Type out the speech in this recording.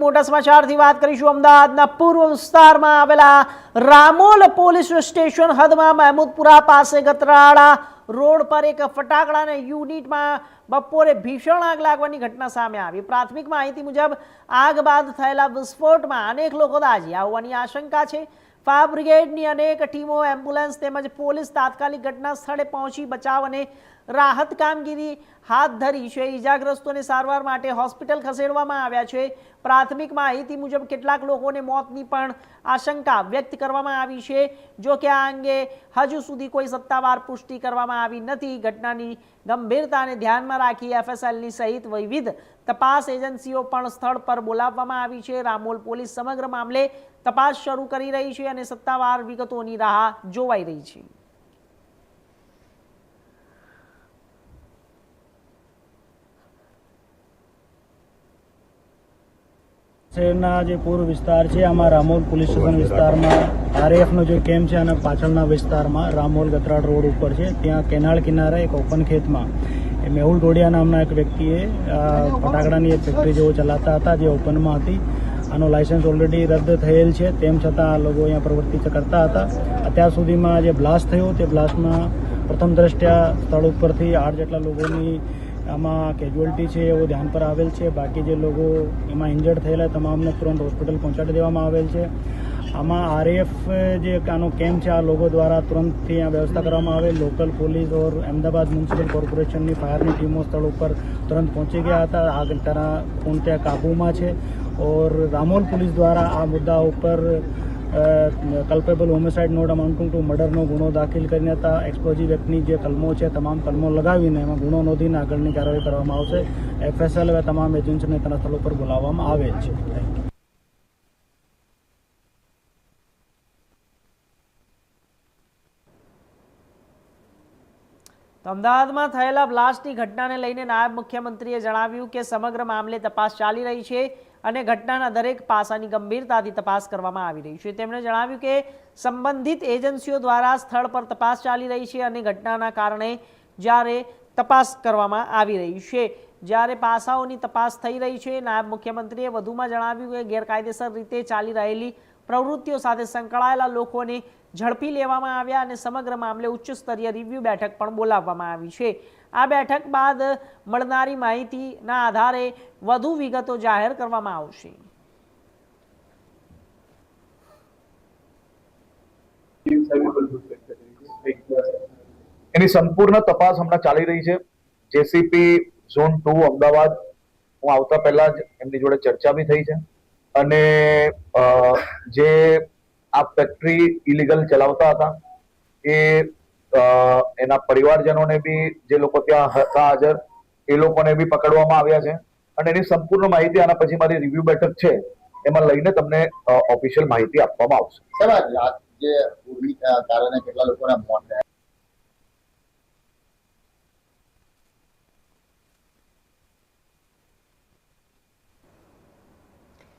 મોટા સમાચારથી વાત કરીશું અમદાવાદના પૂર્વ વિસ્તારમાં આવેલા રામોલ પોલીસ સ્ટેશન હદમાં મહેમૂદપુરા પાસે ગતરાળા રોડ પર એક ફટાકડાના યુનિટમાં બપોરે ભીષણ આગ લાગવાની ઘટના સામે આવી। પ્રાથમિક માહિતી મુજબ આગ બાદ થયેલા વિસ્ફોટમાં અનેક લોકો દાઝી આવવાની આશંકા છે। ફાયર બ્રિગેડની અનેક ટીમો, એમ્બ્યુલન્સ તેમજ પોલીસ તાત્કાલિક ઘટના સ્થળે પહોંચી બચાવ અને રાહત કામગીરી હાથ ધરી છે। ઈજાગ્રસ્તોને સારવાર માટે હોસ્પિટલ ખસેડવામાં આવ્યા છે। પ્રાથમિક માહિતી મુજબ કેટલાક લોકોને મોતની પણ આશંકા વ્યક્ત કરવામાં આવી છે। જો કે આ અંગે હજુ સુધી કોઈ સત્તાવાર પુષ્ટિ કરવામાં આવી નથી। ઘટનાની ગંભીરતાને ધ્યાનમાં રાખી એફએસએલની સહિત વિવિધ તપાસ એજન્સીઓ પણ સ્થળ પર બોલાવવામાં આવી છે। રામોલ પોલીસ સમગ્ર મામલે તપાસ શરૂ કરી રહી છે અને સત્તાવાર વિગતોની રાહ જોવાઈ રહી છે। શહેરના જે પૂર્વ વિસ્તાર છે આમાં રામોલ પોલીસ સ્ટેશન વિસ્તારમાં આરએફનો જે કેમ્પ છે અને પાછળના વિસ્તારમાં રામોલ ગતરાળ રોડ ઉપર છે ત્યાં કેનાળ કિનારે એક ઓપન ખેતમાં મેહુલ ડોડિયા નામના એક વ્યક્તિએ ફટાકડાની એક ફેક્ટરી જેવો ચલાવતા હતા જે ઓપનમાં હતી। આનો લાયસન્સ ઓલરેડી રદ થયેલ છે, તેમ છતાં આ લોકો અહીંયા પ્રવૃત્તિ કરતા હતા। અત્યાર સુધીમાં જે બ્લાસ્ટ થયો તે બ્લાસ્ટમાં પ્રથમ દ્રષ્ટ્યા સ્થળ ઉપરથી 8 જેટલા લોકોની આમાં કેજ્યુઅલ્ટી છે એવો ધ્યાન પર આવેલ છે। બાકી જે લોકો એમાં ઇન્જર્ડ થયેલા તમામને તુરંત હોસ્પિટલ પહોંચાડી દેવામાં આવેલ છે। આમાં આરએફ જે આનો કેમ્પ છે આ લોકો દ્વારા તુરંતથી આ વ્યવસ્થા કરવામાં આવે। લોકલ પોલીસ ઓર અમદાવાદ મ્યુનિસિપલ કોર્પોરેશનની ફાયરની ટીમો સ્થળ ઉપર તુરંત પહોંચી ગયા હતા। આગ ત્યાં કાબૂમાં છે और रामोल पुलिस द्वारा आ मुद्दा पर culpable homicide not amounting to मर्डरનો ગુનો દાખલ કરીને એક્સપ્લોઝિવ એક્ટની જે કલમો છે તમામ કલમો લગાવીને એમાં ગુનો નોંધીને આગળની કાર્યવાહી કરવામાં આવશે। એફએસએલ હવે તમામ એજન્સીને તેના સ્થળો પર બોલાવવામાં આવેલ છે। અમદાવાદમાં થયેલા બ્લાસ્ટની ઘટનાને લઈને નાયબ મુખ્યમંત્રીએ જણાવ્યું કે સમગ્ર મામલે તપાસ ચાલી રહી છે અને ઘટનાના દરેક પાસાની ગંભીરતાથી તપાસ કરવામાં આવી રહી છે। તેમણે જણાવ્યું કે સંબંધિત એજન્સીઓ દ્વારા સ્થળ પર તપાસ ચાલી રહી છે અને ઘટનાના કારણે જ્યારે તપાસ કરવામાં આવી રહી છે, જ્યારે પાસાઓની તપાસ થઈ રહી છે। નાયબ મુખ્યમંત્રીએ વધુમાં જણાવ્યું કે ગેરકાયદેસર રીતે ચાલી રહેલી પ્રવૃત્તિઓ સાથે સંકળાયેલા લોકોને ઝડપી લેવામાં આવ્યા અને સમગ્ર મામલે ઉચ્ચ સ્તરીય રિવ્યુ બેઠક પણ બોલાવવામાં આવી છે। આ બેઠક બાદ મળનારી માહિતીના આધારે વધુ વિગતો જાહેર કરવામાં આવશે। એની સંપૂર્ણ તપાસ હમણાં ચાલી રહી છે। જેસીપી ઝોન 2 અમદાવાદ હું આવતા પહેલા જ એમની જોડે ચર્ચા બી થઈ છે અને જે આ ફેક્ટરી ઇલીગલ ચલાવતા હતા એ એના પરિવારજનોને બી જે લોકો ત્યાં હતા હાજર એ લોકોને બી પકડવામાં આવ્યા છે અને એની સંપૂર્ણ માહિતી આના પછી મારી રિવ્યુ બેઠક છે એમાં લઈને તમને ઓફિશિયલ માહિતી આપવામાં આવશે। રાત જે કારણે કેટલા લોકોના મોત થયા